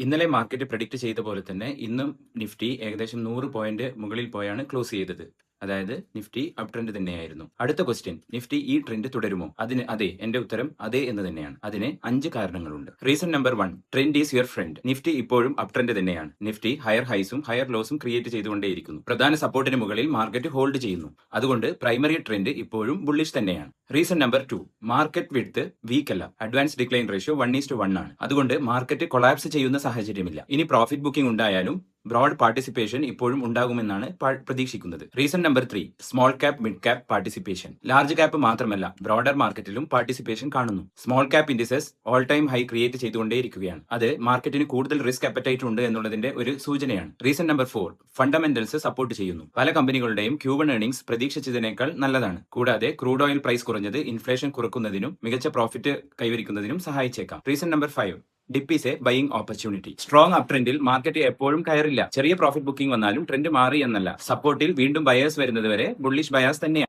ഇന്നലെ market predict ചെയ്ത പോലെ തന്നെ ഇന്നും നിഫ്റ്റി ഏകദേശം 100 പോയിന്റ് മുകളിൽ പോയാണ് ക്ലോസ് ചെയ്തത്. അതായത് നിഫ്റ്റി അപ് ട്രെൻഡ് തന്നെയായിരുന്നു. അടുത്ത ക്വസ്റ്റ്യൻ, നിഫ്റ്റി ഈ ട്രെൻഡ് തുടരുമോ? അതിന് അതെ. എന്റെ ഉത്തരം അതെ എന്ന് തന്നെയാണ്. അതിന് 5 കാരണങ്ങളുണ്ട്. Reason number 1, trend is your friend. Nifty ഇപ്പോഴും അപ് ട്രെൻഡ് തന്നെയാണ്. നിഫ്റ്റി ഹയർ ഹൈസും ഹയർ ലോസും ക്രിയേറ്റ് ചെയ്തുകൊണ്ടേയിരിക്കുന്നു. പ്രധാന സപ്പോർട്ടിന് മുകളിൽ മാർക്കറ്റ് ഹോൾഡ് ചെയ്യുന്നു. അതുകൊണ്ട് പ്രൈമറി ട്രെൻഡ് ഇപ്പോഴും ബുള്ളിഷ് തന്നെയാണ്. Reason number 2, market width weak അല്ല. അഡ്വാൻസ് ഡിക്ലൈൻ റേഷ്യോ 1:1 ആണ്. അതുകൊണ്ട് മാർക്കറ്റ് കൊളാപ്സ് ചെയ്യുന്ന സാഹചര്യമില്ല. ഇനി പ്രോഫിറ്റ് ബുക്കിംഗ് ഉണ്ടായാലും ബ്രോഡ് പാർട്ടിസിപ്പേഷൻ ഇപ്പോഴും ഉണ്ടാകുമെന്നാണ് പ്രതീക്ഷിക്കുന്നത്. Reason number 3, small cap mid cap participation. Large cap മാത്രമല്ല, ബ്രോഡർ മാർക്കറ്റിലും പാർട്ടിസിപ്പേഷൻ കാണുന്നു. Small cap indices all time high create ചെയ്തുകൊണ്ടേയിരിക്കുകയാണ്. അത് മാർക്കറ്റിന് കൂടുതൽ റിസ്ക് അപ്പറ്റൈറ്റ് ഉണ്ട് എന്നുള്ളതിന്റെ ഒരു സൂചനയാണ്. റീസൺ നമ്പർ 4, ഫണ്ടമെന്റൽസ് സപ്പോർട്ട് ചെയ്യുന്നു. പല കമ്പനികളുടെയും Q1 ഏർണിംഗ്സ് പ്രതീക്ഷിച്ചതിനേക്കാൾ നല്ലതാണ്. കൂടാതെ ക്രൂഡ് ഓയിൽ പ്രൈസ് കുറഞ്ഞത് ഇൻഫ്ലേഷൻ കുറക്കുന്നതിനും മികച്ച പ്രോഫിറ്റ് കൈവരിക്കുന്നതിനും സഹായിച്ചേക്കാം. Reason number 5, dip is a buying opportunity. Strong up ട്രെൻഡിൽ മാർക്കറ്റ് എപ്പോഴും കയറില്ല. ചെറിയ പ്രോഫിറ്റ് ബുക്കിംഗ് വന്നാലും ട്രെൻഡ് മാറി എന്നല്ല. സപ്പോർട്ടിൽ വീണ്ടും ബയേഴ്സ് വരുന്നത് വരെ ബുള്ളിഷ് ബയാസ് തന്നെയാണ്.